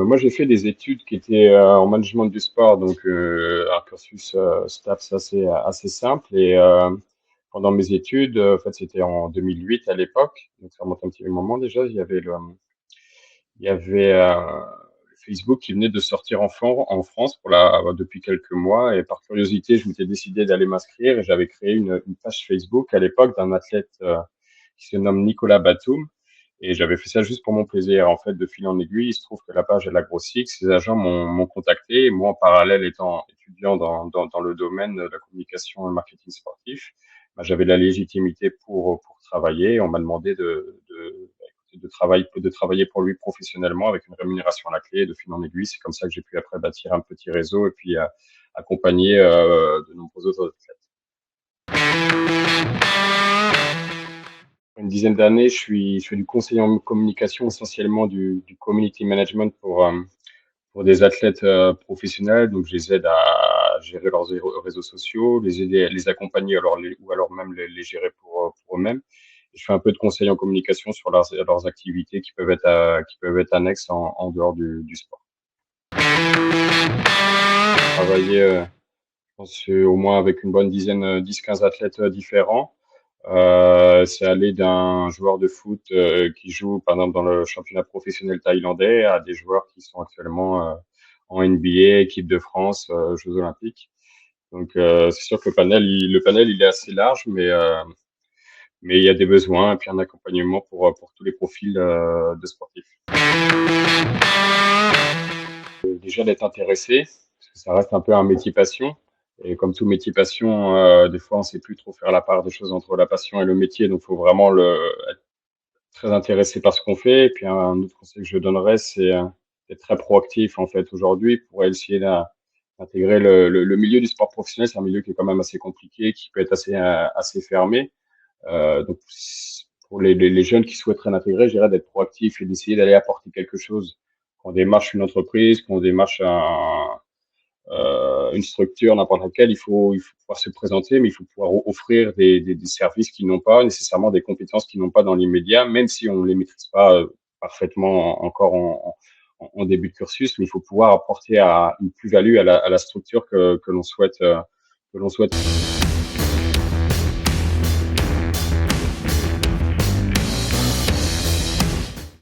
Moi, j'ai fait des études qui étaient en management du sport, donc un cursus STAPS assez simple. Et pendant mes études, en fait, c'était en 2008 à l'époque, donc ça remonte un petit moment déjà. Il y avait Facebook qui venait de sortir en France depuis quelques mois. Et par curiosité, je m'étais décidé d'aller m'inscrire et j'avais créé une page Facebook à l'époque d'un athlète qui se nomme Nicolas Batum. Et j'avais fait ça juste pour mon plaisir. En fait, de fil en aiguille, il se trouve que la page, elle a grossi, que ces agents m'ont contacté. Et moi, en parallèle, étant étudiant dans le domaine de la communication et le marketing sportif, bah, j'avais la légitimité pour travailler. On m'a demandé de travailler pour lui professionnellement avec une rémunération à la clé. De fil en aiguille, c'est comme ça que j'ai pu après bâtir un petit réseau et puis accompagner de nombreux autres athlètes. Une dizaine d'années, je fais du conseiller en communication, essentiellement du community management pour des athlètes professionnels. Donc, je les aide à gérer leurs réseaux sociaux, les aider à les accompagner ou alors même les gérer pour eux-mêmes. Et je fais un peu de conseil en communication sur leurs activités qui peuvent être annexes en dehors du sport. Travailler, je pense, au moins avec une bonne dizaine, 10-15 athlètes différents. C'est aller d'un joueur de foot qui joue, par exemple, dans le championnat professionnel thaïlandais à des joueurs qui sont actuellement en NBA, équipe de France, Jeux Olympiques. Donc, c'est sûr que le panel, il est assez large, mais il y a des besoins et puis un accompagnement pour tous les profils de sportifs. Déjà d'être intéressé, parce que ça reste un peu un métier passion. Et comme tout métier passion, des fois, on sait plus trop faire la part des choses entre la passion et le métier. Donc, il faut vraiment être très intéressé par ce qu'on fait. Et puis, un autre conseil que je donnerais, c'est d'être très proactif, en fait, aujourd'hui, pour essayer d'intégrer le milieu du sport professionnel. C'est un milieu qui est quand même assez compliqué, qui peut être assez fermé. Donc, pour les jeunes qui souhaiteraient l'intégrer, je dirais d'être proactif et d'essayer d'aller apporter quelque chose. Quand on démarche une entreprise, quand on démarche une structure, n'importe laquelle, il faut pouvoir se présenter, mais il faut pouvoir offrir des services qui n'ont pas nécessairement des compétences qui n'ont pas dans l'immédiat, même si on ne les maîtrise pas parfaitement encore en début de cursus, mais il faut pouvoir apporter une plus-value à la structure que l'on souhaite